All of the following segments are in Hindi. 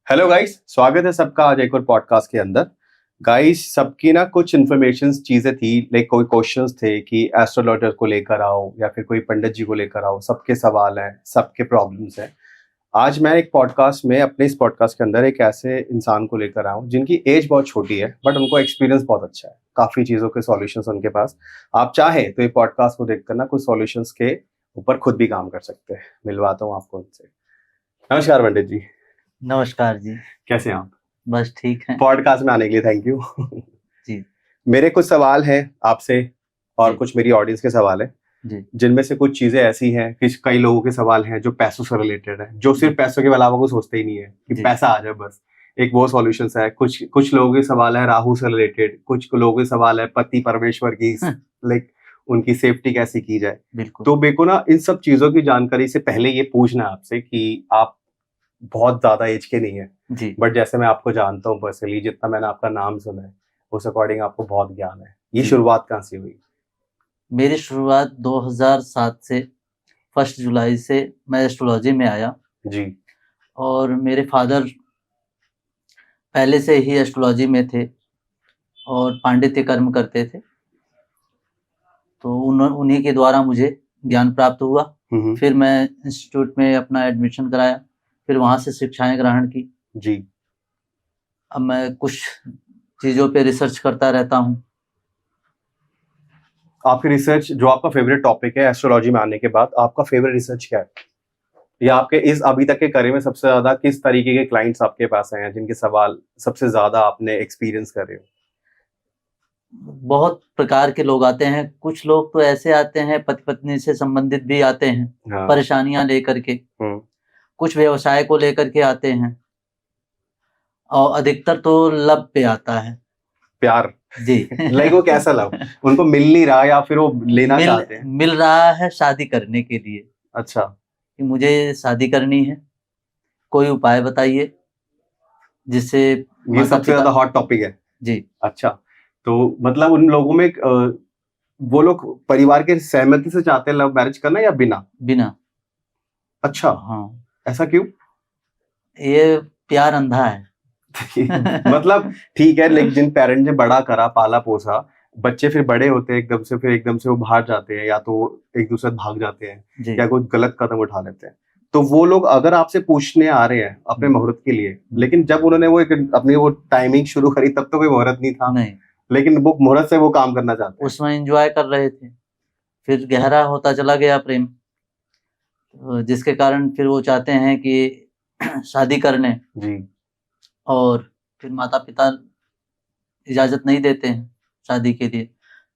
हेलो गाइस, स्वागत है सबका आज एक और पॉडकास्ट के अंदर। गाइस, सबकी ना कुछ इन्फॉर्मेशन चीजें थी, लाइक कोई क्वेश्चंस थे कि एस्ट्रोलॉजर को लेकर आओ या फिर कोई पंडित जी को लेकर आओ। सबके सवाल हैं, सबके प्रॉब्लम्स हैं। आज मैं एक पॉडकास्ट में अपने इस पॉडकास्ट के अंदर एक ऐसे इंसान को लेकर आऊँ जिनकी एज बहुत छोटी है बट उनको एक्सपीरियंस बहुत अच्छा है, काफी चीजों के सॉल्यूशंस उनके पास। आप चाहें तो ये पॉडकास्ट को देखकर ना कुछ सॉल्यूशंस के ऊपर खुद भी काम कर सकते हैं। मिलवाता हूँ आपको उनसे। नमस्कार पंडित जी। नमस्कार जी। कैसे हैं आप? बस ठीक है पॉडकास्ट में आने के लिए थैंक यू। जी। मेरे कुछ सवाल हैं आपसे और जी। कुछ मेरी ऑडियंस के सवाल हैं, जी। जिनमें से कुछ चीजें ऐसी हैं कि कई लोगों के सवाल हैं जो पैसों से रिलेटेड है, जो सिर्फ पैसों के अलावा को सोचते ही नहीं है कि जी। पैसा आ जाए बस। एक वो सॉल्यूशंस है। कुछ लोगों के सवाल है राहु से रिलेटेड, कुछ लोगों के सवाल है पति परमेश्वर की, लाइक उनकी सेफ्टी कैसे की जाए। बिल्कुल। तो मेरे को ना इन सब चीजों की जानकारी से पहले ये पूछना है आपसे कि आप बहुत ज्यादा एज के नहीं है, जी। बट जैसे मैं आपको जानता हूँ पर्सनली, जितना मैंने आपका नाम सुना है उस अकॉर्डिंग आपको बहुत ज्ञान है। ये जी। शुरुआत कहाँ से हुई? मेरी शुरुआत 2007 से 1 जुलाई से मैं एस्ट्रोलॉजी में आया जी। और मेरे फादर पहले से ही एस्ट्रोलॉजी में थे और पांडित्य कर्म करते थे, तो उन्हीं के द्वारा मुझे ज्ञान प्राप्त हुआ। फिर मैं इंस्टीट्यूट में अपना एडमिशन कराया, फिर वहाँ से शिक्षाएं ग्रहण की। जी। अब मैं कुछ चीज़ों पे रिसर्च करता रहता हूँ। आपकी रिसर्च, जो आपका फेवरेट टॉपिक है एस्ट्रोलॉजी में आने के बाद, आपका फेवरेट रिसर्च क्या है? या आपके इस अभी तक के करे में सबसे ज्यादा किस तरीके के क्लाइंट्स आपके पास आए हैं जिनके सवाल सबसे ज्यादा आपने एक्सपीरियंस कर रहे हो? बहुत प्रकार के लोग आते हैं। कुछ लोग तो ऐसे आते हैं पति पत्नी से संबंधित भी आते हैं, हाँ। परेशानियां लेकर के। कुछ व्यवसाय को लेकर के आते हैं और अधिकतर तो लव पे आता है। प्यार? जी। लाइक वो कैसा लव? उनको मिल नहीं रहा या फिर वो लेना चाहते हैं? मिल रहा है शादी करने के लिए। अच्छा। कि मुझे शादी करनी है, कोई उपाय बताइए जिससे ये सबसे ज्यादा हॉट टॉपिक है। जी। अच्छा, तो मतलब उन लोगों में वो लोग परिवार के सहमति से चाहते हैं लव मैरिज करना या बिना? बिना। अच्छा। हाँ। ऐसा क्यों? ये प्यार अंधा है। मतलब ठीक है, लेकिन जिन पेरेंट ने बड़ा करा, पाला पोसा, बच्चे फिर बड़े होते हैं एकदम से, फिर एकदम से वो बाहर जाते हैं या तो एक दूसरे से भाग जाते हैं या कोई गलत कदम उठा लेते हैं। तो वो लोग अगर आपसे पूछने आ रहे हैं अपने मुहूर्त के लिए, लेकिन जब उन्होंने वो अपनी वो टाइमिंग शुरू करी तब तो कोई मुहूर्त नहीं था, नहीं, लेकिन वो मुहूर्त से वो काम करना चाहते हैं। उसमें एंजॉय कर रहे थे, फिर गहरा होता चला गया प्रेम, जिसके कारण फिर वो चाहते हैं कि शादी करने। जी। और फिर माता पिता इजाजत नहीं देते हैं शादी के लिए।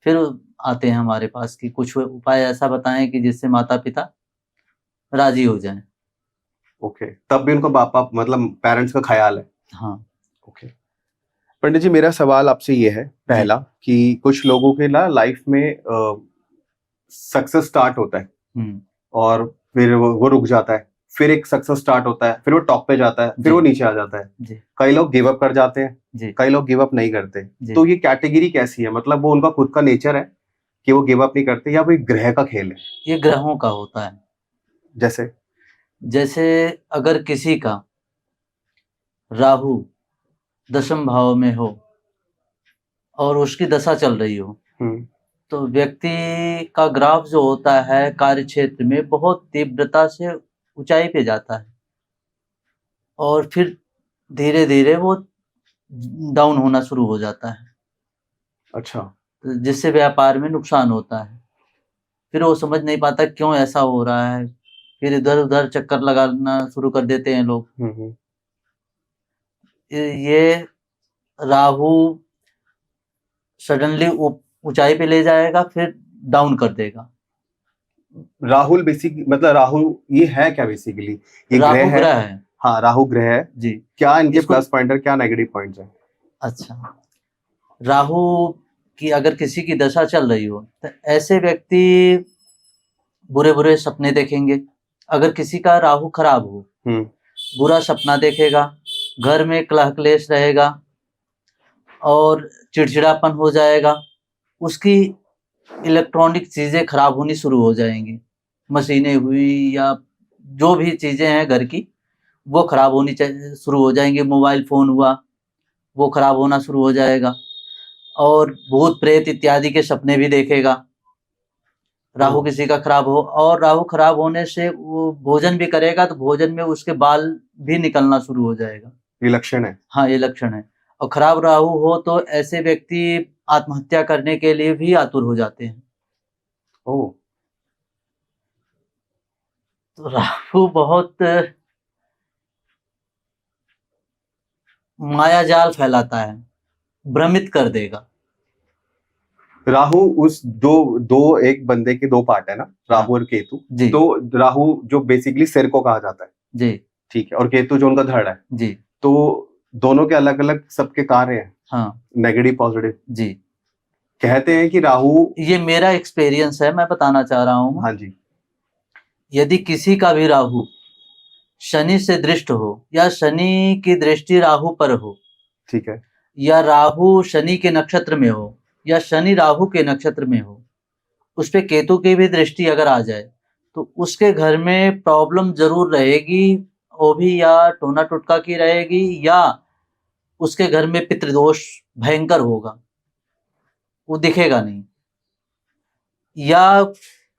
फिर आते हैं हमारे पास कि कुछ उपाय ऐसा बताएं कि जिससे माता पिता राजी हो जाएं। ओके, तब भी उनको पापा मतलब पेरेंट्स का ख्याल है। हाँ। ओके पंडित जी, मेरा सवाल आपसे ये है पहला कि कुछ लोगों के ना लाइफ में सक्सेस स्टार्ट होता है और फिर वो रुक जाता है, फिर एक सक्सेस स्टार्ट होता है, फिर वो टॉप पे जाता है, फिर वो नीचे आ जाता है। कई लोग गिव अप कर जाते हैं, कई लोग गिव अप नहीं करते। तो ये कैटेगरी कैसी है? मतलब वो उनका खुद का नेचर है कि वो गिव अप नहीं करते या कोई ग्रह का खेल है? ये ग्रहों का होता है। जैसे अगर किसी का राहु 10वें भाव में हो और उसकी दशा चल रही हो, तो व्यक्ति का ग्राफ जो होता है कार्य क्षेत्र में बहुत तीव्रता से ऊंचाई पे जाता है और फिर धीरे धीरे वो डाउन होना शुरू हो जाता है। अच्छा। तो जिससे व्यापार में नुकसान होता है। फिर वो समझ नहीं पाता क्यों ऐसा हो रहा है, फिर इधर उधर चक्कर लगाना शुरू कर देते हैं लोग। ये राहु सडनली ऊंचाई पे ले जाएगा, फिर डाउन कर देगा। राहुल बेसिक मतलब राहु ये है क्या बेसिकली? ये राहु ग्रह ग्रह है। है। हाँ, राहु ग्रह है जी। क्या इनके प्लस पॉइंट है, क्या नेगेटिव पॉइंट्स है? अच्छा, राहु की अगर किसी की दशा चल रही हो तो ऐसे व्यक्ति बुरे बुरे सपने देखेंगे। अगर किसी का राहु खराब हो, बुरा सपना देखेगा, घर में कलह क्लेश रहेगा और चिड़चिड़ापन हो जाएगा। उसकी इलेक्ट्रॉनिक चीजें खराब होनी शुरू हो जाएंगी, मशीनें हुई या जो भी चीजें हैं घर की, वो खराब होनी शुरू हो जाएंगे। मोबाइल फोन हुआ वो खराब होना शुरू हो जाएगा, और भूत प्रेत इत्यादि के सपने भी देखेगा। राहु किसी का खराब हो, और राहु खराब होने से वो भोजन भी करेगा तो भोजन में उसके बाल भी निकलना शुरू हो जाएगा। ये लक्षण है। हाँ, ये लक्षण है। और खराब राहु हो तो ऐसे व्यक्ति आत्महत्या करने के लिए भी आतुर हो जाते हैं। ओह, तो राहु बहुत माया जाल फैलाता है, भ्रमित कर देगा। राहु उस दो दो एक बंदे के दो पार्ट है ना, राहु और केतु। जी तो राहु जो बेसिकली सिर को कहा जाता है, जी ठीक है, और केतु जो उनका धड़ है। जी। तो दोनों के अलग अलग सबके कार्य हैं, हाँ नेगेटिव पॉजिटिव। जी, कहते हैं कि राहु, ये मेरा एक्सपीरियंस है, मैं बताना चाह रहा हूँ। हाँ जी, यदि किसी का भी राहु शनि से दृष्ट हो, या शनि की दृष्टि राहु पर हो, ठीक है, या राहु शनि के नक्षत्र में हो, या शनि राहु के नक्षत्र में हो, उस पे केतु की भी दृष्टि अगर आ जाए तो उसके घर में प्रॉब्लम जरूर रहेगी। वो भी या टोना टुटका की रहेगी, या उसके घर में पितृदोष भयंकर होगा, वो दिखेगा नहीं। या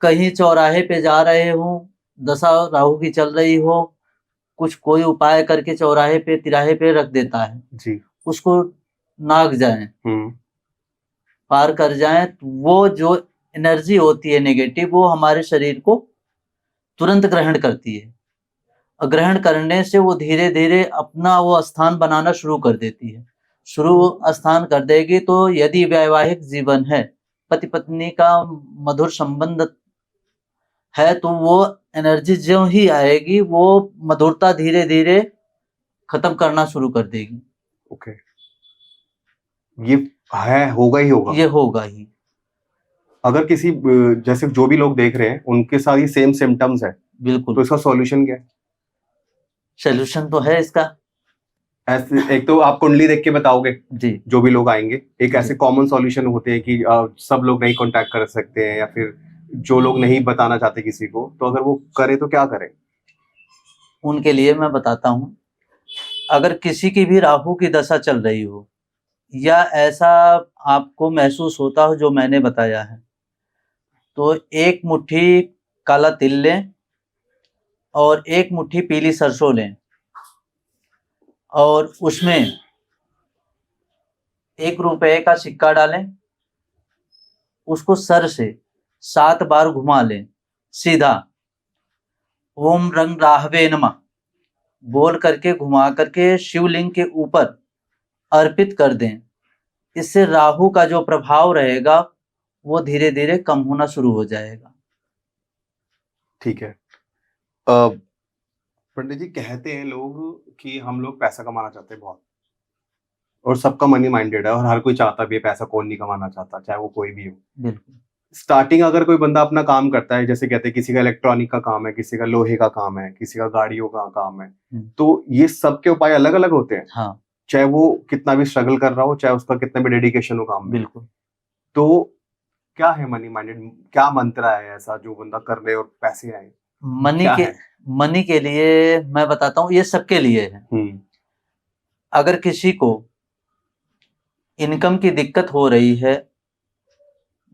कहीं चौराहे पे जा रहे हो, दशा राहु की चल रही हो, कुछ कोई उपाय करके चौराहे पे तिराहे पे रख देता है जी, उसको नाग जाए, पार कर जाए, तो वो जो एनर्जी होती है नेगेटिव, वो हमारे शरीर को तुरंत ग्रहण करती है। और ग्रहण करने से वो धीरे धीरे अपना वो स्थान बनाना शुरू कर देती है। शुरू स्थान कर देगी तो यदि वैवाहिक जीवन है, पति पत्नी का मधुर संबंध है, तो वो एनर्जी जो ही आएगी वो मधुरता धीरे धीरे खत्म करना शुरू कर देगी। ओके, ये है, होगा ही होगा। ये होगा ही। अगर किसी जैसे जो भी लोग देख रहे हैं उनके साथ ये सेम सिम्टम्स है, बिल्कुल। तो इसका सॉल्यूशन क्या है? सोल्यूशन तो है इसका। ऐसे एक तो आप कुंडली देख के बताओगे जी जो भी लोग आएंगे, एक जी। ऐसे कॉमन सॉल्यूशन होते हैं कि सब लोग नहीं कांटेक्ट कर सकते हैं, या फिर जो लोग नहीं बताना चाहते किसी को, तो अगर वो करे तो क्या करें? उनके लिए मैं बताता हूँ। अगर किसी की भी राहु की दशा चल रही हो, या ऐसा आपको महसूस होता हो जो मैंने बताया है, तो एक मुट्ठी काला तिल लें और एक मुट्ठी पीली सरसों लें, और उसमें 1 रुपए का सिक्का डालें, उसको सर से 7 बार घुमा लें सीधा, ओम रंग राहवे नमः बोल करके घुमा करके शिवलिंग के ऊपर अर्पित कर दें। इससे राहु का जो प्रभाव रहेगा वो धीरे धीरे कम होना शुरू हो जाएगा। ठीक है। पंडित जी, कहते हैं लोग कि हम लोग पैसा कमाना चाहते हैं बहुत, और सबका मनी माइंडेड है, और हर कोई चाहता भी है पैसा, कौन नहीं कमाना चाहता, चाहे वो कोई भी हो। बिल्कुल। स्टार्टिंग अगर कोई बंदा अपना काम करता है, जैसे कहते हैं किसी का इलेक्ट्रॉनिक का काम है, किसी का लोहे का काम है, किसी का गाड़ियों का काम है, तो ये सबके उपाय अलग अलग होते हैं। हाँ, चाहे वो कितना भी स्ट्रगल कर रहा हो, चाहे उसका कितना भी डेडिकेशन हो काम में। बिल्कुल। तो क्या है मनी माइंडेड, क्या मंत्र है ऐसा जो बंदा कर ले और पैसे आए? मनी के लिए मैं बताता हूँ, ये सबके लिए है। अगर किसी को इनकम की दिक्कत हो रही है,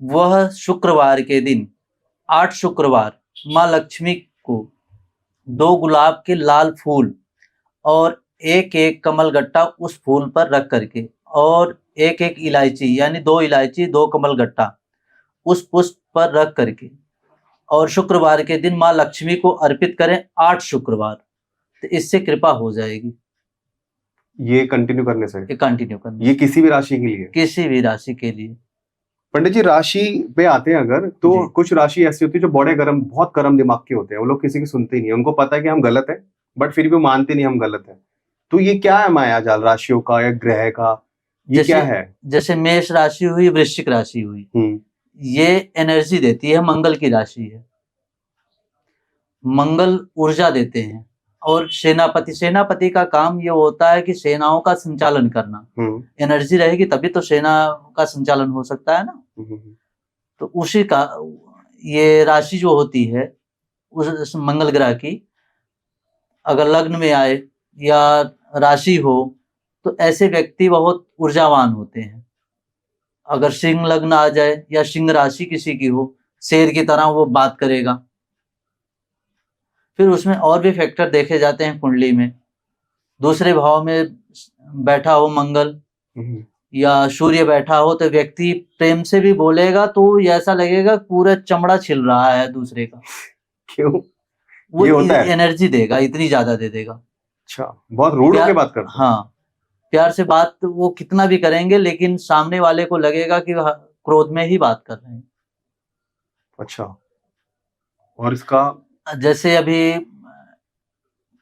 वह शुक्रवार के दिन 8 शुक्रवार माँ लक्ष्मी को 2 गुलाब के लाल फूल और एक एक कमल गट्टा उस फूल पर रख करके, और एक एक इलायची, यानी 2 इलायची 2 कमल गट्टा उस पुष्प पर रख करके, और शुक्रवार के दिन माँ लक्ष्मी को अर्पित करें 8 शुक्रवार, तो इससे कृपा हो जाएगी। ये कंटिन्यू करने से? ये कंटिन्यू करना। ये किसी भी राशि के लिए? किसी भी राशि के लिए। पंडित जी, राशि पे आते हैं अगर, तो कुछ राशि ऐसी होती है जो बड़े गर्म, बहुत गर्म दिमाग के होते हैं, वो लोग किसी की सुनते ही नहीं, उनको पता है कि हम गलत है, बट फिर भी मानते नहीं हम गलत है। तो ये क्या है माया जाल राशियों का या ग्रह का, ये क्या है? जैसे मेष राशि हुई, वृश्चिक राशि हुई, ये एनर्जी देती है, मंगल की राशि है, मंगल ऊर्जा देते हैं। और सेनापति का काम ये होता है कि सेनाओं का संचालन करना। एनर्जी रहेगी तभी तो सेना का संचालन हो सकता है ना। तो उसी का ये राशि जो होती है उस मंगल ग्रह की, अगर लग्न में आए या राशि हो तो ऐसे व्यक्ति बहुत ऊर्जावान होते हैं। अगर सिंह लग्न आ जाए या सिंह राशि किसी की हो, शेर की तरह वो बात करेगा। फिर उसमें और भी फैक्टर देखे जाते हैं कुंडली में। दूसरे भाव में बैठा हो मंगल या सूर्य बैठा हो तो व्यक्ति प्रेम से भी बोलेगा तो ऐसा लगेगा पूरा चमड़ा छिल रहा है दूसरे का। क्यों? वो ये होता है? एनर्जी देगा, इतनी ज्यादा दे देगा। अच्छा, बहुत रूड होके बात करते हैं। हाँ, प्यार से बात वो कितना भी करेंगे लेकिन सामने वाले को लगेगा कि वह क्रोध में ही बात कर रहे हैं। अच्छा, और इसका जैसे अभी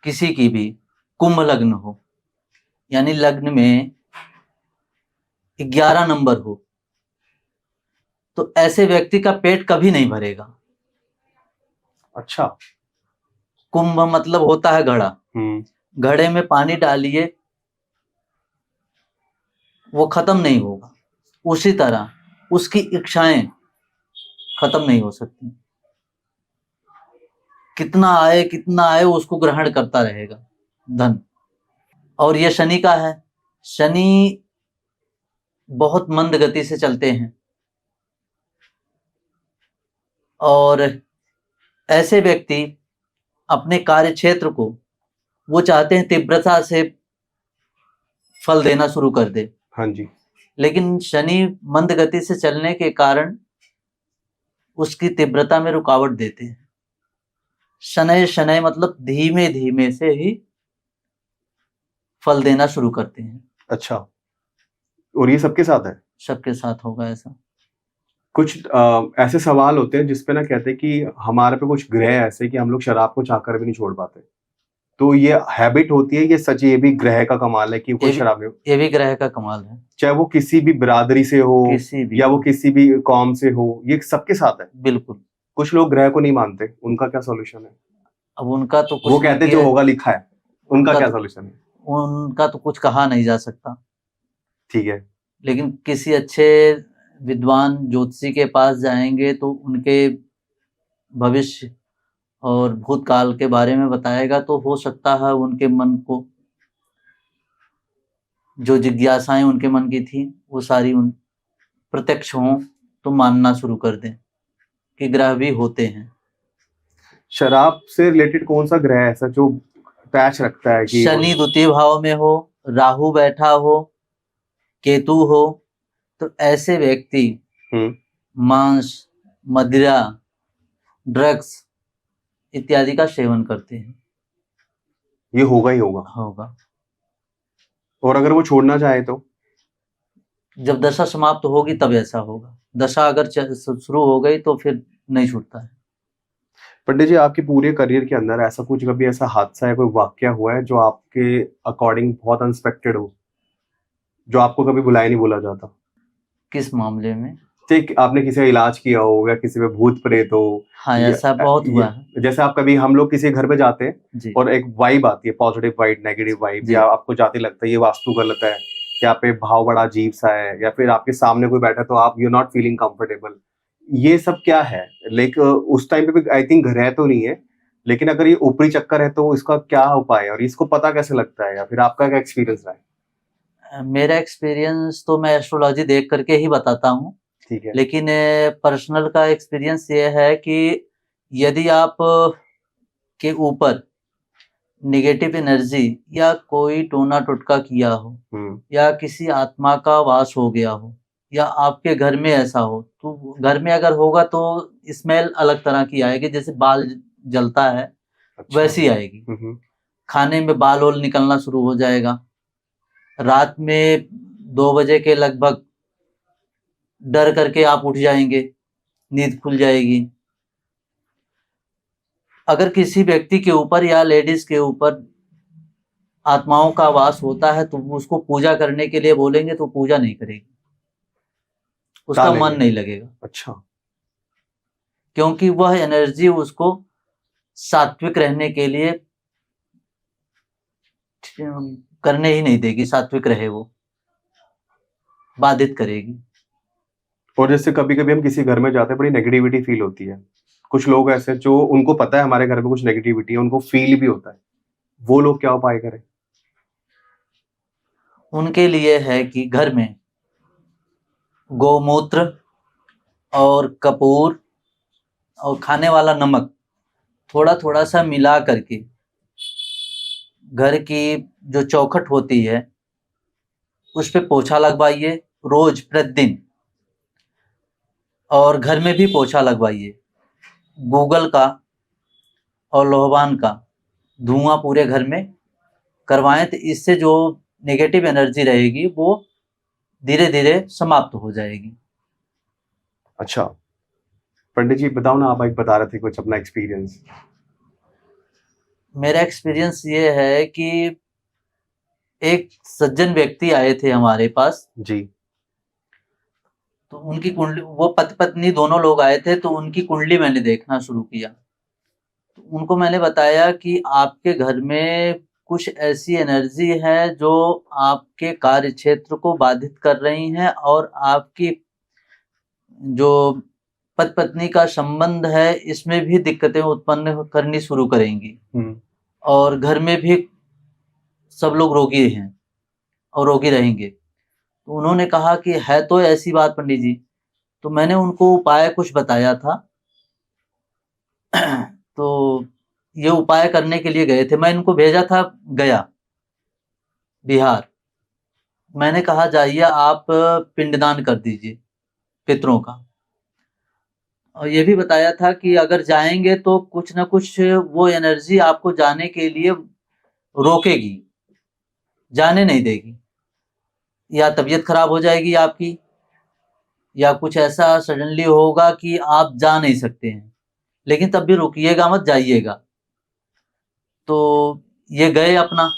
किसी की भी कुंभ लग्न हो, यानी लग्न में 11 नंबर हो, तो ऐसे व्यक्ति का पेट कभी नहीं भरेगा। अच्छा, कुंभ मतलब होता है घड़ा। घड़े में पानी डालिए, वो खत्म नहीं होगा। उसी तरह उसकी इच्छाएं खत्म नहीं हो सकती। कितना आए उसको ग्रहण करता रहेगा धन। और ये शनि का है। शनि बहुत मंद गति से चलते हैं और ऐसे व्यक्ति अपने कार्य क्षेत्र को वो चाहते हैं तीव्रता से फल देना शुरू कर दे। हाँ जी। लेकिन शनि मंद गति से चलने के कारण उसकी तीव्रता में रुकावट देते हैं। शनै शनै मतलब धीमे धीमे से ही फल देना शुरू करते हैं। अच्छा, और ये सबके साथ है? सबके साथ होगा ऐसा। कुछ ऐसे सवाल होते हैं जिसपे ना कहते हैं कि हमारे पे कुछ ग्रह ऐसे कि हम लोग शराब को चाहकर भी नहीं छोड़ पाते, तो ये हैबिट होती है, ये सच, ये भी ग्रह का कमाल है कि कोई शराब नहीं? ये भी ग्रह का कमाल है। चाहे वो किसी भी बिरादरी से हो, या वो किसी भी कौम से हो, ये सबके साथ है? बिल्कुल। कुछ लोग ग्रह को नहीं मानते, उनका क्या सोल्यूशन है? अब उनका तो कुछ वो कहते जो होगा लिखा है, उनका क्या सोल्यूशन है? उनका तो कुछ कहा नहीं जा सकता। ठीक है, लेकिन किसी अच्छे विद्वान ज्योतिषी के पास जाएंगे तो उनके भविष्य और भूतकाल के बारे में बताएगा, तो हो सकता है उनके मन को जो जिज्ञासाएं उनके मन की थी वो सारी उन प्रत्यक्ष हों तो मानना शुरू कर दें कि ग्रह भी होते हैं। शराब से रिलेटेड कौन सा ग्रह ऐसा जो पैच रखता है कि शनि द्वितीय भाव में हो, राहु बैठा हो, केतु हो, तो ऐसे व्यक्ति मांस, मदिरा, ड्रग्स इत्यादि का सेवन करते हैं। ये होगा ही होगा। और अगर वो छोड़ना चाहे तो? जब दशा समाप्त होगी तब ऐसा होगा। दशा अगर शुरू हो गई तो फिर नहीं छूटता है। पंडित जी, आपके पूरे करियर के अंदर ऐसा कुछ कभी ऐसा हादसा या कोई वाकया हुआ है जो आपके अकॉर्डिंग बहुत अनएक्सपेक्टेड हो, जो आपको कभी बुलाया नहीं बोला जाता? किस मामले में? ठीक, आपने किसी का इलाज किया हो या किसी पे भूत प्रेत हो? हाँ, ऐसा बहुत हुआ है। जैसे आप कभी, हम लोग किसी घर पे जाते हैं और एक वाइब आती है, पॉजिटिव वाइब, नेगेटिव वाइब, या आपको जाते लगता है ये वास्तु गलत है, या पे भाव बड़ा अजीब सा है, या फिर आपके सामने कोई बैठा तो आप यू नॉट फीलिंग कंफर्टेबल, ये सब क्या है? लाइक उस टाइम पे भी आई थिंक ग्रह तो नहीं है, लेकिन अगर ये ऊपरी चक्कर है तो इसका क्या उपाय है और इसको पता कैसे लगता है, या फिर आपका क्या एक्सपीरियंस रहा है? मेरा एक्सपीरियंस तो मैं एस्ट्रोलॉजी देख करके ही बताता हूँ। ठीक है। लेकिन पर्सनल का एक्सपीरियंस ये है कि यदि आप के ऊपर नेगेटिव एनर्जी या कोई टोना टोटका किया हो या किसी आत्मा का वास हो गया हो या आपके घर में ऐसा हो, तो घर में अगर होगा तो स्मेल अलग तरह की आएगी, जैसे बाल जलता है वैसी आएगी। खाने में बाल ओल निकलना शुरू हो जाएगा। रात में 2 बजे के लगभग डर करके आप उठ जाएंगे, नींद खुल जाएगी। अगर किसी व्यक्ति के ऊपर या लेडीज के ऊपर आत्माओं का वास होता है तो उसको पूजा करने के लिए बोलेंगे तो पूजा नहीं करेगी, उसका मन नहीं लगेगा। अच्छा। क्योंकि वह एनर्जी उसको सात्विक रहने के लिए करने ही नहीं देगी, सात्विक रहे वो बाधित करेगी। और जैसे कभी कभी हम किसी घर में जाते हैं, बड़ी नेगेटिविटी फील होती है, कुछ लोग ऐसे जो उनको पता है हमारे घर में कुछ नेगेटिविटी है, उनको फील भी होता है, वो लोग क्या उपाय करें? उनके लिए है कि घर में गोमूत्र और कपूर और खाने वाला नमक थोड़ा थोड़ा सा मिला करके घर की जो चौखट होती है उस पे पोछा लगवाइए रोज प्रतिदिन, और घर में भी पोछा लगवाइए। गूगल का और लोहवान का धुआं पूरे घर में करवाएं, तो इससे जो नेगेटिव एनर्जी रहेगी वो धीरे धीरे समाप्त हो जाएगी। अच्छा, पंडित जी बताओ ना, आप एक बता रहे थे कुछ अपना एक्सपीरियंस। मेरा एक्सपीरियंस ये है कि एक सज्जन व्यक्ति आए थे हमारे पास, जी। तो उनकी कुंडली, वो पति पत्नी दोनों लोग आए थे, तो उनकी कुंडली मैंने देखना शुरू किया। तो उनको मैंने बताया कि आपके घर में कुछ ऐसी एनर्जी है जो आपके कार्य क्षेत्र को बाधित कर रही हैं, और आपकी जो पति पत्नी का संबंध है इसमें भी दिक्कतें उत्पन्न करनी शुरू करेंगी, और घर में भी सब लोग रोगी हैं और रोगी रहेंगे। तो उन्होंने कहा कि है तो ऐसी बात पंडित जी। तो मैंने उनको उपाय कुछ बताया था। तो ये उपाय करने के लिए गए थे, मैं इनको भेजा था गया बिहार। मैंने कहा जाइए आप पिंडदान कर दीजिए पितरों का, और ये भी बताया था कि अगर जाएंगे तो कुछ ना कुछ वो एनर्जी आपको जाने के लिए रोकेगी, जाने नहीं देगी, या तबीयत खराब हो जाएगी आपकी, या कुछ ऐसा सडनली होगा कि आप जा नहीं सकते हैं, लेकिन तब भी रुकिएगा मत, जाइएगा। तो ये गए अपना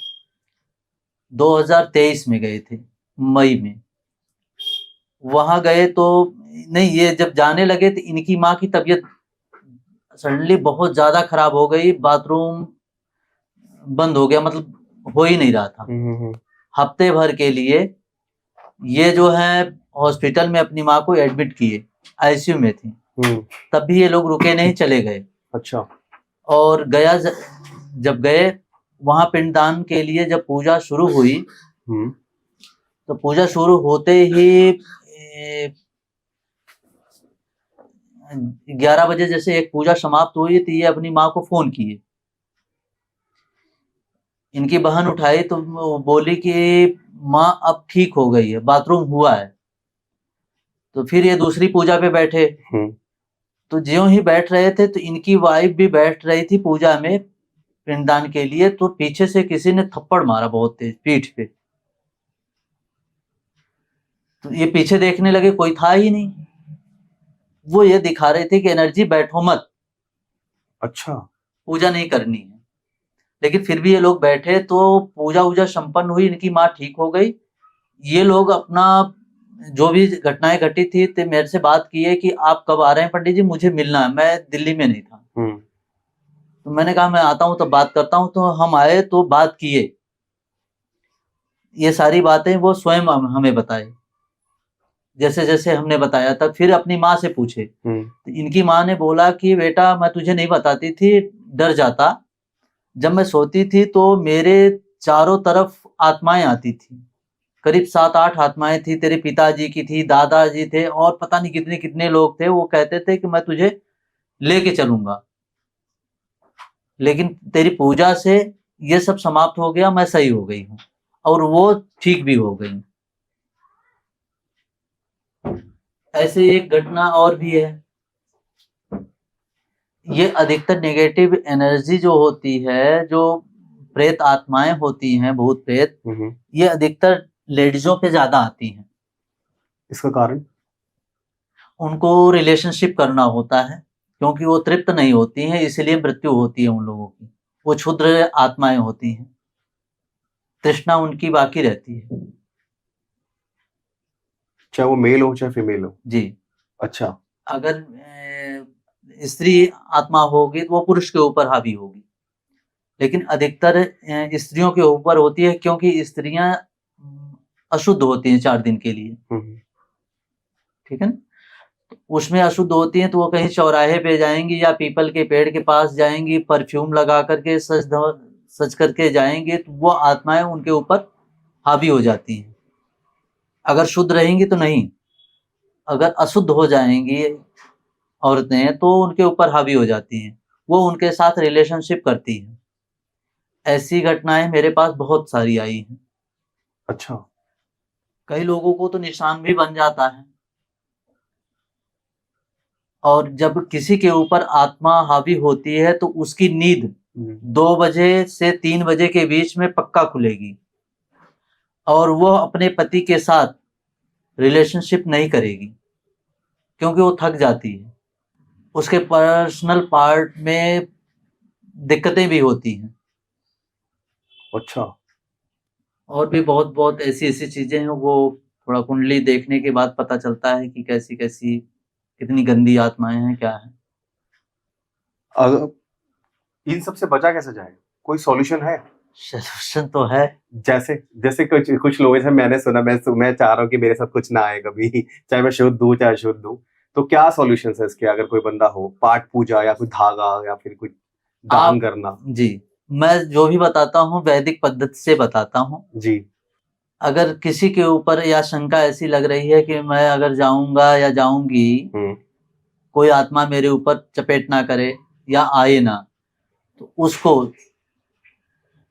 2023 में गए थे, मई में। वहां गए तो नहीं, ये जब जाने लगे तो इनकी माँ की तबीयत सडनली बहुत ज्यादा खराब हो गई, बाथरूम बंद हो गया, मतलब हो ही नहीं रहा था। हफ्ते भर के लिए ये जो है हॉस्पिटल में अपनी माँ को एडमिट किए, आईसीयू में थी। तब भी ये लोग रुके नहीं, चले गए। अच्छा। और गया जब गए वहां पिंडदान के लिए, जब पूजा शुरू हुई तो पूजा शुरू होते ही 11 बजे जैसे एक पूजा समाप्त हुई तो ये अपनी माँ को फोन किए। इनकी बहन उठाई तो बोली कि माँ अब ठीक हो गई है, बाथरूम हुआ है। तो फिर ये दूसरी पूजा पे बैठे। तो ज्यों ही बैठ रहे थे तो इनकी वाइफ भी बैठ रही थी पूजा में पिंडदान के लिए, तो पीछे से किसी ने थप्पड़ मारा बहुत तेज पीठ पे। तो ये पीछे देखने लगे, कोई था ही नहीं। वो ये दिखा रहे थे कि एनर्जी बैठो मत, अच्छा, पूजा नहीं करनी है। लेकिन फिर भी ये लोग बैठे, तो पूजा वूजा संपन्न हुई, इनकी माँ ठीक हो गई। ये लोग अपना जो भी घटनाएं घटी थी तो मेरे से बात की है कि आप कब आ रहे हैं पंडित जी, मुझे मिलना है, मैं दिल्ली में नहीं था। तो मैंने कहा मैं आता हूँ तो बात करता हूँ। तो हम आए तो बात किए, ये सारी बातें वो स्वयं हमें बताए, जैसे जैसे हमने बताया था। फिर अपनी माँ से पूछे तो इनकी माँ ने बोला कि बेटा मैं तुझे नहीं बताती थी, डर जाता। जब मैं सोती थी तो मेरे चारों तरफ आत्माएं आती थी, करीब 7-8 आत्माएं थी, तेरे पिताजी की थी, दादाजी थे, और पता नहीं कितने कितने लोग थे। वो कहते थे कि मैं तुझे लेके चलूंगा, लेकिन तेरी पूजा से ये सब समाप्त हो गया, मैं सही हो गई हूँ, और वो ठीक भी हो गई। ऐसे एक घटना और भी है। ये अधिकतर नेगेटिव एनर्जी जो होती है, जो प्रेत आत्माएं होती हैं, भूत प्रेत, ये अधिकतर लेडीजों पे ज्यादा आती हैं। इसका कारण? उनको रिलेशनशिप करना होता है, क्योंकि वो तृप्त नहीं होती हैं, इसलिए मृत्यु होती है उन लोगों की। वो क्षुद्र आत्माएं होती हैं, तृष्णा उनकी बाकी रहती है। चाहे वो मेल हो चाहे फीमेल हो। जी। अच्छा। अगर स्त्री आत्मा होगी तो वो पुरुष के ऊपर हावी होगी, लेकिन अधिकतर स्त्रियों के ऊपर होती है, क्योंकि स्त्रियां अशुद्ध होती हैं 4 दिन के लिए। ठीक है ना? उसमें अशुद्ध होती हैं तो वो कहीं चौराहे पे जाएंगी या पीपल के पेड़ के पास जाएंगी, परफ्यूम लगा करके सच करके जाएंगे तो वो आत्माएं उनके ऊपर हावी हो जाती हैं। अगर शुद्ध रहेंगी तो नहीं, अगर अशुद्ध हो जाएंगी औरतें तो उनके ऊपर हावी हो जाती हैं, वो उनके साथ रिलेशनशिप करती हैं। ऐसी घटनाएं मेरे पास बहुत सारी आई हैं। अच्छा। कई लोगों को तो निशान भी बन जाता है। और जब किसी के ऊपर आत्मा हावी होती है तो उसकी नींद 2 बजे से 3 बजे के बीच में पक्का खुलेगी और वह अपने पति के साथ रिलेशनशिप नहीं करेगी, क्योंकि वो थक जाती है। उसके पर्सनल पार्ट में दिक्कतें भी होती हैं। अच्छा। और भी बहुत बहुत ऐसी ऐसी चीजें हैं, वो थोड़ा कुंडली देखने के बाद पता चलता है कि कैसी कैसी कितनी गंदी आत्माएं हैं, क्या है। इन सब से बचा कैसे जाए? कोई सॉल्यूशन है? सोल्यूशन तो है। जैसे जैसे कुछ लोग हैं, मैंने सुना, मैं चाह रहा हूँ कि मेरे साथ कुछ ना आए कभी, चाहे मैं शुद्ध हूँ चाहे अशुद्ध हूँ। तो क्या सॉल्यूशन है इसके? अगर कोई बंदा हो, पाठ पूजा या कोई धागा या फिर कुछ दान करना। जी, मैं जो भी बताता हूँ वैदिक पद्धति से बताता हूँ जी। अगर किसी के ऊपर या शंका ऐसी लग रही है कि मैं अगर जाऊंगा या जाऊंगी कोई आत्मा मेरे ऊपर चपेट ना करे या आए ना, तो उसको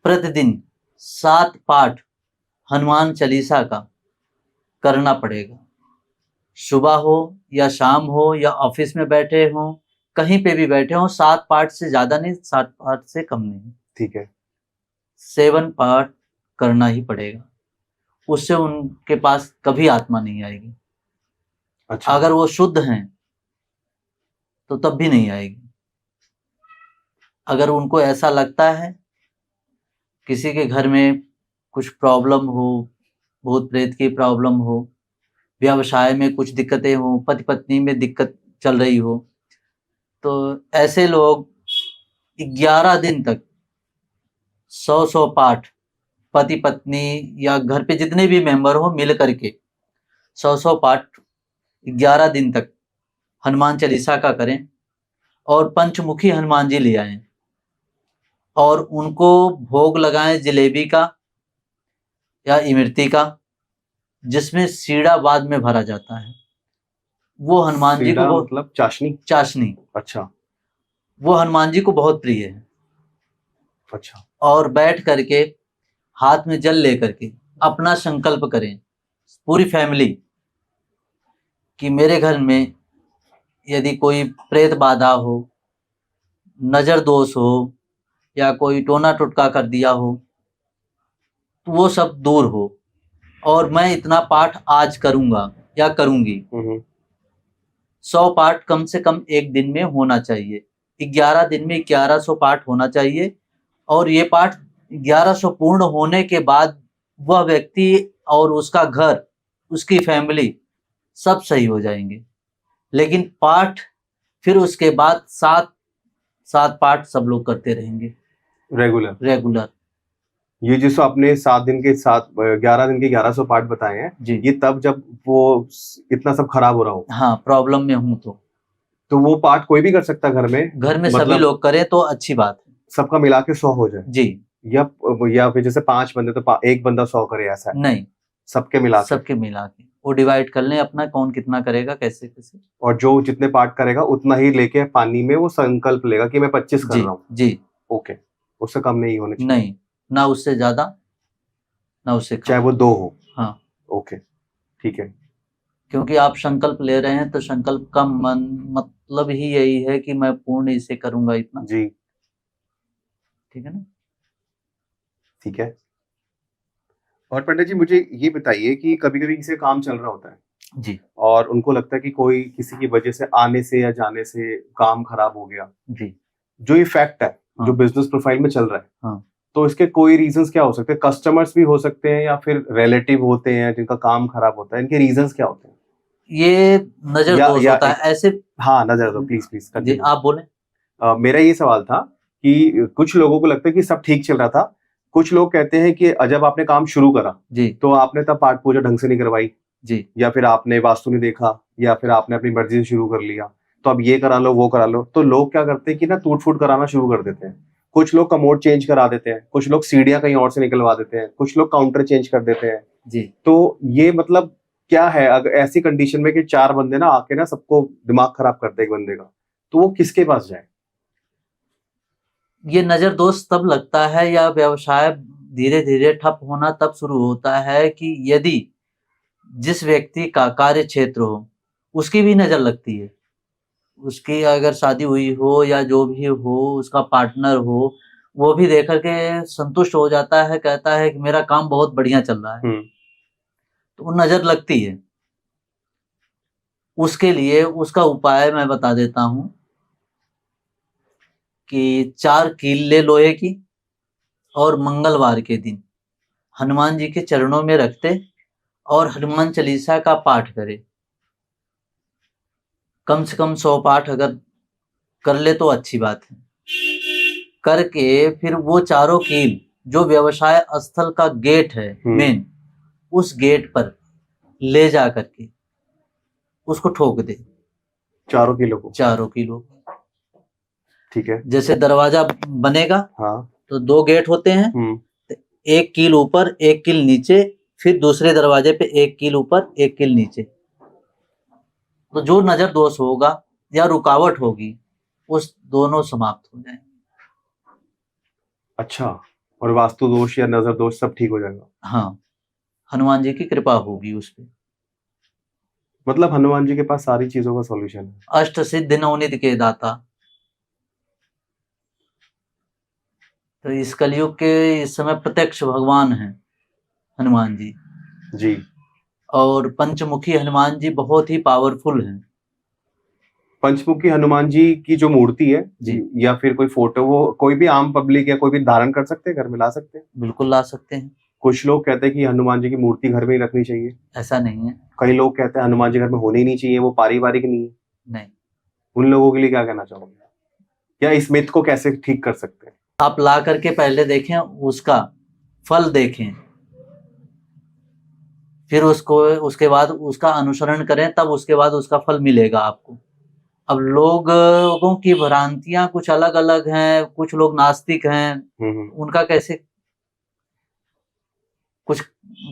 प्रतिदिन 7 पाठ हनुमान चालीसा का करना पड़ेगा। सुबह हो या शाम हो या ऑफिस में बैठे हो, कहीं पे भी बैठे हो, 7 पाठ से ज्यादा नहीं, 7 पाठ से कम नहीं। ठीक है। 7 पाठ करना ही पड़ेगा, उससे उनके पास कभी आत्मा नहीं आएगी। अच्छा। अगर वो शुद्ध हैं तो तब भी नहीं आएगी। अगर उनको ऐसा लगता है किसी के घर में कुछ प्रॉब्लम हो, भूत प्रेत की प्रॉब्लम हो, व्यवसाय में कुछ दिक्कतें हो, पति पत्नी में दिक्कत चल रही हो, तो ऐसे लोग 11 दिन तक 100 पाठ पति पत्नी या घर पे जितने भी मेंबर हो मिल करके 100 पाठ 11 दिन तक हनुमान चालीसा का करें और पंचमुखी हनुमान जी ले आएं और उनको भोग लगाएं जलेबी का या इमरती का, जिसमें सीड़ा बाद में भरा जाता है। वो हनुमान जी को मतलब चाशनी। चाशनी। अच्छा। वो हनुमान जी को बहुत प्रिय है। अच्छा। और बैठ करके हाथ में जल लेकर के अपना संकल्प करें पूरी फैमिली कि मेरे घर में यदि कोई प्रेत बाधा हो, नजर दोष हो या कोई टोना टुटका कर दिया हो, तो वो सब दूर हो और मैं इतना पाठ आज करूंगा या करूंगी। 100 पाठ कम से कम एक दिन में होना चाहिए। 11 दिन में 1100 पाठ होना चाहिए। और ये पाठ 1100 पूर्ण होने के बाद वह व्यक्ति और उसका घर, उसकी फैमिली सब सही हो जाएंगे। लेकिन पाठ फिर उसके बाद 7 पाठ सब लोग करते रहेंगे रेगुलर। ये जिसको आपने 7 दिन के 11 दिन के 1100 पाठ बताए हैं जी, ये तब जब वो इतना सब खराब हो रहा हो। हाँ, प्रॉब्लम में हूं तो वो पाठ कोई भी कर सकता है घर में मतलब सभी लोग करें तो अच्छी बात है। सबका मिला के 100 हो जाए। जी। या फिर जैसे 5 बंदे तो एक बंदा 100 करे, ऐसा है? नहीं, सबके मिला के वो डिवाइड कर लें अपना, कौन कितना करेगा कैसे कैसे। और जो जितने पाठ करेगा उतना ही लेके पानी में वो संकल्प लेगा कि मैं 25 कर रहा हूँ। जी। ओके, उससे कम नहीं होने चाहिए। नहीं, ना उससे ज्यादा ना उससे कम, चाहे वो 2 हो। हाँ। ओके, ठीक है। क्योंकि आप संकल्प ले रहे हैं तो संकल्प का मतलब ही यही है कि मैं पूर्ण इसे करूंगा इतना। जी, ठीक है ना? ठीक है। और पंडित जी मुझे ये बताइए कि कभी कभी किसी काम चल रहा होता है जी, और उनको लगता है कि कोई किसी की वजह से आने से या जाने से काम खराब हो गया। जी, जो ये फैक्ट है, हाँ, जो बिजनेस प्रोफाइल में चल रहा है, हाँ, तो इसके कोई रीजंस क्या हो सकते हैं? कस्टमर्स भी हो सकते हैं या फिर रिलेटिव होते हैं जिनका काम खराब होता है, इनके रीजंस क्या होते हैं? ये नजर दोष होता है ऐसे। हाँ, नजर दो प्लीज प्लीज। जी, आप बोले। मेरा ये सवाल था कि कुछ लोगों को लगता है कि सब ठीक चल रहा था, कुछ लोग कहते हैं कि जब आपने काम शुरू करा जी, तो आपने तब पाठ पूजा ढंग से नहीं करवाई जी, या फिर आपने वास्तु नहीं देखा या फिर आपने अपनी मर्जी से शुरू कर लिया, तो अब ये करा लो वो करा लो, तो लोग क्या करते हैं कि ना टूट फूट कराना शुरू कर देते हैं। कुछ लोग कमोड चेंज करा देते हैं, कुछ लोग सीढ़ियां कहीं और से निकलवा देते हैं, कुछ लोग काउंटर चेंज कर देते हैं। जी। तो ये मतलब क्या है, अगर ऐसी कंडीशन में कि 4 बंदे ना आके ना सबको दिमाग खराब करते हैं एक बंदे का, तो वो किसके पास जाए? ये नजर दोष तब लगता है या व्यवसाय धीरे धीरे ठप होना तब शुरू होता है कि यदि जिस व्यक्ति का कार्य क्षेत्र हो उसकी भी नजर लगती है। उसकी अगर शादी हुई हो या जो भी हो, उसका पार्टनर हो, वो भी देख करके संतुष्ट हो जाता है, कहता है कि मेरा काम बहुत बढ़िया चल रहा है, तो वो नजर लगती है। उसके लिए उसका उपाय मैं बता देता हूँ कि 4 कील ले लोहे की और मंगलवार के दिन हनुमान जी के चरणों में रखते और हनुमान चालीसा का पाठ करे। कम से कम 100 पाठ अगर कर ले तो अच्छी बात है। करके फिर वो चारों कील जो व्यवसाय स्थल का गेट है मेन, उस गेट पर ले जा करके उसको ठोक दे। 4 किलो को? 4 किलो। ठीक है। जैसे दरवाजा बनेगा, हाँ। तो 2 गेट होते हैं, 1 कील ऊपर 1 कील नीचे, फिर दूसरे दरवाजे पे 1 कील ऊपर 1 कील नीचे। तो जो नजर दोष होगा या रुकावट होगी उस दोनों समाप्त हो जाएंगे। अच्छा, और वास्तु दोष या नजर दोष सब ठीक हो जाएगा? हाँ, हनुमान जी की कृपा होगी उस पे। मतलब हनुमान जी के पास सारी चीजों का सॉल्यूशन है। अष्ट सिद्धि नवनिधि के दाता। तो इस कलयुग के इस समय प्रत्यक्ष भगवान हैं हनुमान जी। जी। और पंचमुखी हनुमान जी बहुत ही पावरफुल हैं। पंचमुखी हनुमान जी की जो मूर्ति है जी, या फिर कोई फोटो, वो कोई भी आम पब्लिक या कोई भी धारण कर सकते हैं, घर में ला सकते हैं? बिल्कुल ला सकते हैं। कुछ लोग कहते हैं कि हनुमान जी की मूर्ति घर में ही रखनी चाहिए। ऐसा नहीं है। कई लोग कहते हैं हनुमान जी घर में होनी ही नहीं चाहिए, वो पारिवारिक नहीं है। नहीं। उन लोगों के लिए क्या कहना चाहोगे, या इस मिथ को कैसे ठीक कर सकते हैं? आप ला करके पहले देखें, उसका फल देखें, फिर उसको उसके बाद उसका अनुसरण करें, तब उसके बाद उसका फल मिलेगा आपको। अब लोगों की भ्रांतियां कुछ अलग अलग हैं, कुछ लोग नास्तिक हैं, उनका कैसे कुछ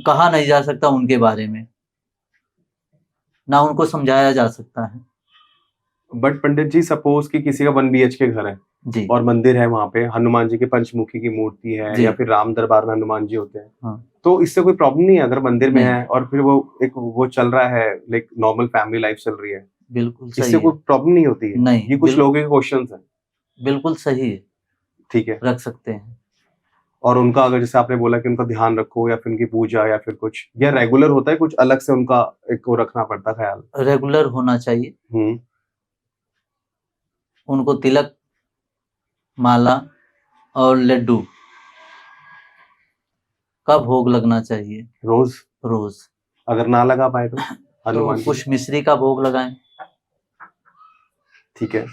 कहा नहीं जा सकता उनके बारे में, ना उनको समझाया जा सकता है। बट पंडित जी, सपोज कि किसी का 1 BHK घर है जी। और मंदिर है, वहां पे हनुमान जी की पंचमुखी की मूर्ति है, जी। या फिर राम दरबार में हनुमान जी होते हैं। हाँ। तो इससे कोई प्रॉब्लम नहीं है अगर मंदिर में नहीं। है और फिर वो चल रहा है, लाइक नॉर्मल फैमिली लाइफ चल रही है, बिल्कुल सही इससे है। कोई प्रॉब्लम नहीं होती है? नहीं, ये कुछ लोगों के क्वेश्चंस हैं। बिल्कुल सही है, ठीक है, रख सकते हैं। और उनका अगर जैसे आपने बोला कि उनका ध्यान रखो या फिर उनकी पूजा या फिर कुछ, या रेगुलर होता है कुछ अलग से उनका एक वो रखना पड़ता है ख्याल? रेगुलर होना चाहिए। उनको तिलक, माला और लड्डू का भोग लगना चाहिए रोज? रोज। अगर ना लगा पाए तो हनुमान जी? कुछ मिश्री का भोग लगाएं। ठीक है।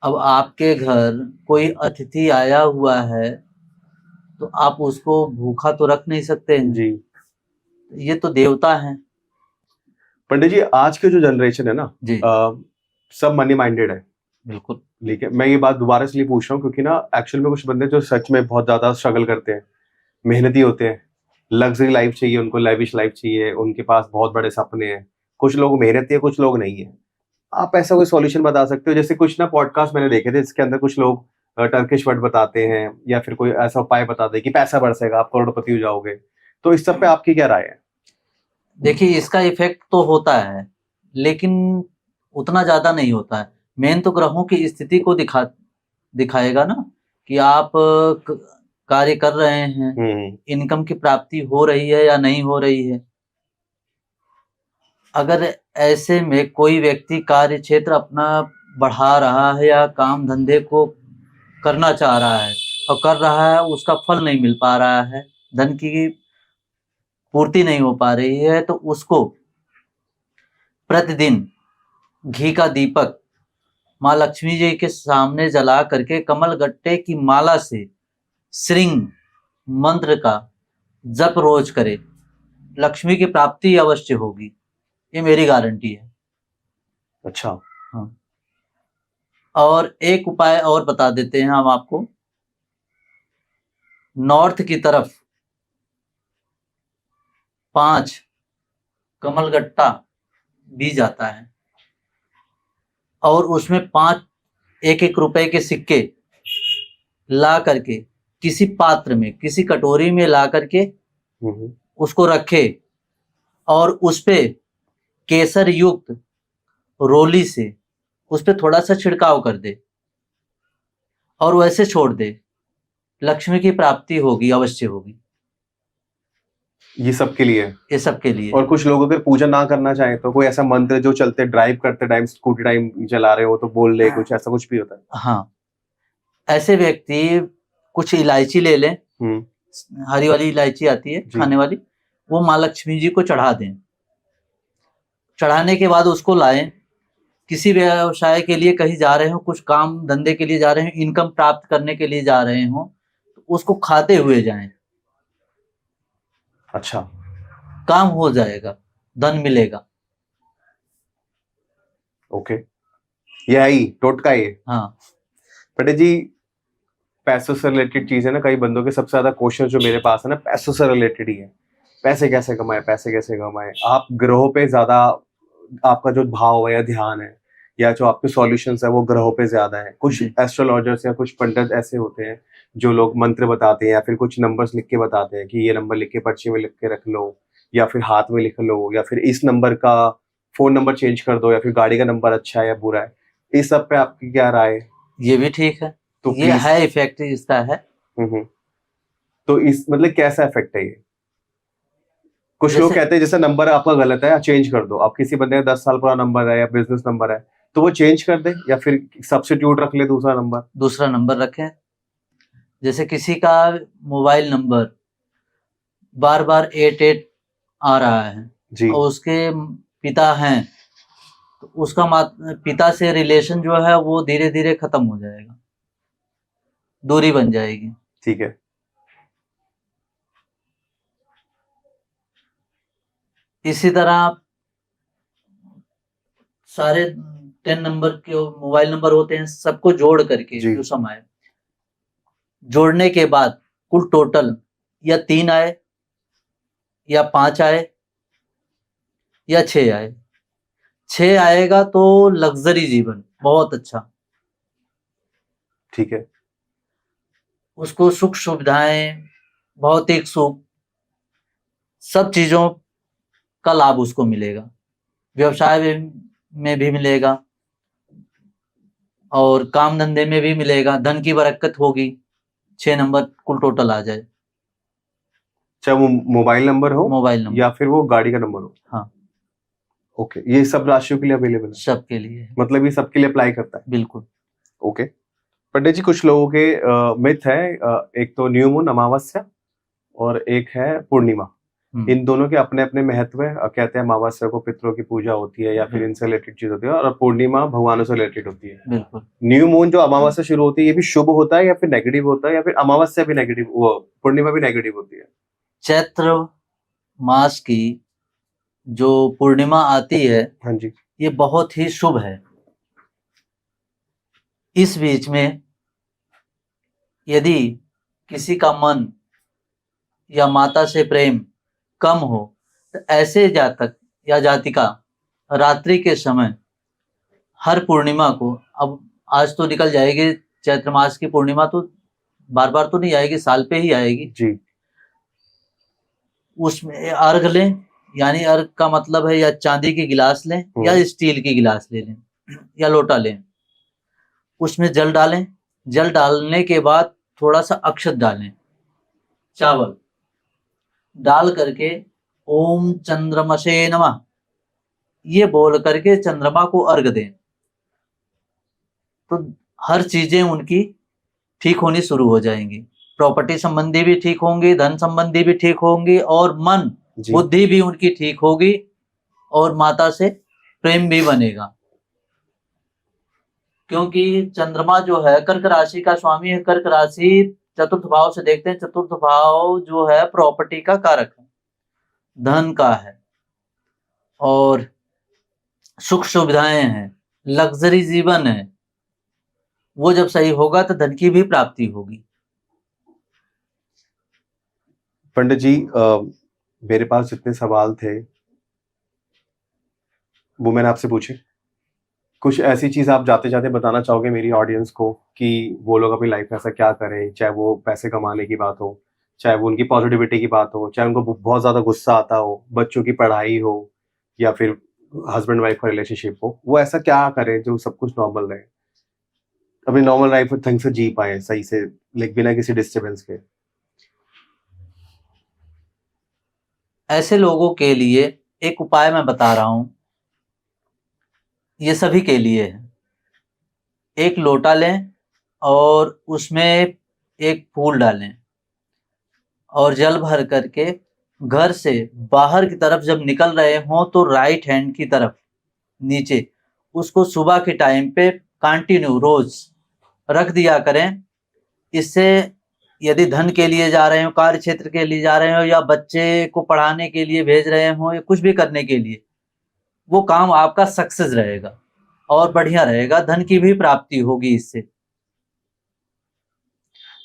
अब आपके घर कोई अतिथि आया हुआ है तो आप उसको भूखा तो रख नहीं सकते हैं जी। ये तो देवता हैं। पंडित जी, आज की जो जनरेशन है ना जी। सब मनी माइंडेड है। बिल्कुल। ठीक है, मैं ये बात दोबारा इसलिए पूछ रहा हूँ क्योंकि ना एक्चुअल में कुछ बंदे जो सच में बहुत ज्यादा स्ट्रगल करते हैं, मेहनती होते हैं, लग्जरी लाइफ चाहिए उनको, लेविश लाइफ चाहिए, उनके पास बहुत बड़े सपने हैं। कुछ लोग मेहनती है, कुछ लोग नहीं है। आप ऐसा कोई सॉल्यूशन बता सकते हो? जैसे कुछ ना पॉडकास्ट मैंने देखे थे इसके अंदर कुछ लोग टर्किश वर्ड बताते हैं या फिर कोई ऐसा उपाय बताते हैं कि पैसा बरसेगा, आप करोड़पति हो जाओगे। तो इस सब पे आपकी क्या राय है? देखिए, इसका इफेक्ट तो होता है लेकिन उतना ज्यादा नहीं होता है। मेन तो ग्रहों की स्थिति को दिखाएगा ना कि आप कार्य कर रहे हैं, इनकम की प्राप्ति हो रही है या नहीं हो रही है। अगर ऐसे में कोई व्यक्ति कार्य क्षेत्र अपना बढ़ा रहा है या काम धंधे को करना चाह रहा है और कर रहा है, उसका फल नहीं मिल पा रहा है, धन की पूर्ति नहीं हो पा रही है, तो उसको प्रतिदिन घी का दीपक माँ लक्ष्मी जी के सामने जला करके कमल गट्टे की माला से श्रृंग मंत्र का जप रोज करे, लक्ष्मी की प्राप्ति अवश्य होगी। ये मेरी गारंटी है। अच्छा। हाँ। और एक उपाय और बता देते हैं हम आपको नॉर्थ की तरफ 5 कमलगट्टा बीज आता है और उसमें 5 1-1 रुपए के सिक्के ला करके किसी पात्र में, किसी कटोरी में ला करके उसको रखे और उस पे केसर युक्त रोली से उस पे थोड़ा सा छिड़काव कर दे और वैसे छोड़ दे, लक्ष्मी की प्राप्ति होगी, अवश्य होगी। ये सबके लिए? ये सबके लिए। और कुछ लोग अगर पूजा ना करना चाहे तो कोई ऐसा मंत्र जो चलते ड्राइव करते टाइम, स्कूटी टाइम चला रहे हो तो बोल ले, कुछ ऐसा कुछ भी होता है? हाँ, ऐसे व्यक्ति कुछ इलायची ले लें, हरी वाली इलायची आती है खाने वाली, वो माँ लक्ष्मी जी को चढ़ा दें। चढ़ाने के बाद उसको लाएं, किसी व्यवसाय के लिए कहीं जा रहे हो, कुछ काम धंधे के लिए जा रहे हो, इनकम प्राप्त करने के लिए जा रहे हो, तो उसको खाते हुए जाएं। अच्छा, काम हो जाएगा, धन मिलेगा। ओके, ये है ही टोटका ये। हाँ पंडित जी, पैसों से रिलेटेड चीज है ना, कई बंदों के सबसे ज्यादा क्वेश्चन जो मेरे पास है ना, पैसों से रिलेटेड ही है। पैसे कैसे कमाए, पैसे कैसे कमाए? आप ग्रहों पे ज्यादा, आपका जो भाव है या ध्यान है या जो आपके सॉल्यूशंस है वो ग्रहों पे ज्यादा है। कुछ एस्ट्रोलॉजर्स या कुछ पंडित ऐसे होते हैं जो लोग मंत्र बताते हैं या फिर कुछ नंबर्स लिख के बताते हैं कि ये नंबर लिख के पर्ची में लिख के रख लो, या फिर हाथ में लिख लो, या फिर इस नंबर का फोन नंबर चेंज कर दो, या फिर गाड़ी का नंबर अच्छा है या बुरा है। इस सब पे आपकी क्या राय है? ये भी ठीक है, तो ये है इफेक्ट इसका है। तो इस मतलब कैसा इफेक्ट है ये? कुछ लोग कहते हैं जैसे नंबर आपका गलत है, चेंज कर दो। आप किसी बंदे का 10 साल पुराना नंबर है या बिजनेस नंबर है तो वो चेंज कर दे, या फिर सब्स्टिट्यूट रख ले, दूसरा नंबर रखें। जैसे किसी का मोबाइल नंबर बार बार 88 आ रहा है जी, और उसके पिता हैं, तो उसका पिता से रिलेशन जो है वो धीरे धीरे खत्म हो जाएगा, दूरी बन जाएगी। ठीक है। इसी तरह सारे 10 नंबर के मोबाइल नंबर होते हैं, सबको जोड़ करके जो समाए, जोड़ने के बाद कुल टोटल या 3 आए या 5 आए या 6 आए। 6 आएगा तो लग्जरी जीवन, बहुत अच्छा। ठीक है। उसको सुख सुविधाएं, भौतिक सुख, सब चीजों का लाभ उसको मिलेगा, व्यवसाय में भी मिलेगा और काम धंधे में भी मिलेगा, धन की बरकत होगी। 6 नंबर कुल टोटल आ जाए, चाहे वो मोबाइल नंबर हो या फिर वो गाड़ी का नंबर हो। हाँ, ओके, ये सब राशियों के लिए अवेलेबल है? सबके लिए, मतलब ये सबके लिए अप्लाई करता है? बिल्कुल। ओके पंडित जी, कुछ लोगों के मिथ है, एक तो न्यू मून अमावस्या और एक है पूर्णिमा। इन दोनों के अपने अपने महत्व है। कहते हैं अमावस्या को पितरों की पूजा होती है या फिर इनसे रिलेटेड चीज होती है, और पूर्णिमा भगवानों से रिलेटेड होती है। बिल्कुल। न्यू मून जो अमावस्या शुरू होती है, ये भी शुभ होता है या फिर नेगेटिव होता है, या फिर अमावस्या भी नेगेटिव, वो पूर्णिमा भी नेगेटिव होती है? चैत्र मास की जो पूर्णिमा आती है, हाँ जी, ये बहुत ही शुभ है। इस बीच में यदि किसी का मन या माता से प्रेम कम हो तो ऐसे जातक या जातिका रात्रि के समय हर पूर्णिमा को, अब आज तो निकल जाएगी चैत्र मास की पूर्णिमा, तो बार बार तो नहीं आएगी, साल पे ही आएगी जी, उसमें अर्घ लें, यानी अर्घ का मतलब है या चांदी की गिलास लें या स्टील की गिलास ले लें या लोटा लें, उसमें जल डालें। जल डालने के बाद थोड़ा सा अक्षत डालें, चावल डाल करके ओम चंद्रमसे नमः ये बोल करके चंद्रमा को अर्घ दें, तो हर चीजें उनकी ठीक होनी शुरू हो जाएंगी। प्रॉपर्टी संबंधी भी ठीक होंगी, धन संबंधी भी ठीक होंगी, और मन बुद्धि भी उनकी ठीक होगी, और माता से प्रेम भी बनेगा। क्योंकि चंद्रमा जो है कर्क राशि का स्वामी है। कर्क राशि चतुर्थ भाव से देखते हैं, चतुर्थ भाव जो है प्रॉपर्टी का कारक है, धन का है, और सुख सुविधाएं हैं, लग्जरी जीवन है। वो जब सही होगा तो धन की भी प्राप्ति होगी। पंडित जी, मेरे पास जितने सवाल थे वो मैंने आपसे पूछे। कुछ ऐसी चीज आप जाते जाते बताना चाहोगे मेरी ऑडियंस को कि वो लोग अपनी लाइफ में ऐसा क्या करें, चाहे वो पैसे कमाने की बात हो, चाहे वो उनकी पॉजिटिविटी की बात हो, चाहे उनको बहुत ज्यादा गुस्सा आता हो, बच्चों की पढ़ाई हो, या फिर हस्बैंड वाइफ का रिलेशनशिप हो, वो ऐसा क्या करें जो सब कुछ नॉर्मल रहे, अपनी नॉर्मल लाइफ में ढंग से जी पाए सही से, लाइक बिना किसी डिस्टर्बेंस के। ऐसे लोगों के लिए एक उपाय मैं बता रहा हूं, ये सभी के लिए है। एक लोटा लें और उसमें एक फूल डालें और जल भर करके घर से बाहर की तरफ जब निकल रहे हों तो राइट हैंड की तरफ नीचे उसको सुबह के टाइम पे कंटिन्यू रोज रख दिया करें। इससे यदि धन के लिए जा रहे हो, कार्य क्षेत्र के लिए जा रहे हो, या बच्चे को पढ़ाने के लिए भेज रहे हो, या कुछ भी करने के लिए, वो काम आपका सक्सेस रहेगा और बढ़िया रहेगा, धन की भी प्राप्ति होगी इससे।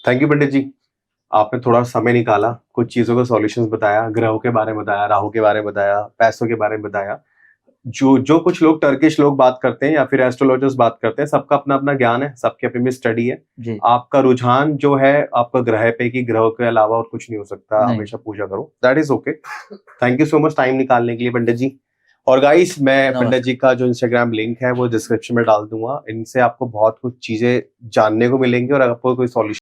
थैंक यू पंडित जी, आपने थोड़ा समय निकाला, कुछ चीजों का सॉल्यूशंस बताया, ग्रहों के बारे में बताया, राहु के बारे में बताया, पैसों के बारे में बताया। जो कुछ लोग टर्किश लोग बात करते हैं या फिर एस्ट्रोलॉजर्स बात करते हैं, सबका अपना अपना ज्ञान है, सबकी अपनी अपनी स्टडी है जी। आपका रुझान जो है आपका ग्रह पे, कि ग्रह के अलावा और कुछ नहीं हो सकता, नहीं। हमेशा पूजा करो, that is okay. Thank you so much time निकालने के लिए पंडित जी। और गाइस, मैं पंडित जी का जो इंस्टाग्राम लिंक है वो डिस्क्रिप्शन में डाल दूंगा, इनसे आपको बहुत कुछ चीजें जानने को मिलेंगी और आपको कोई सॉल्यूशन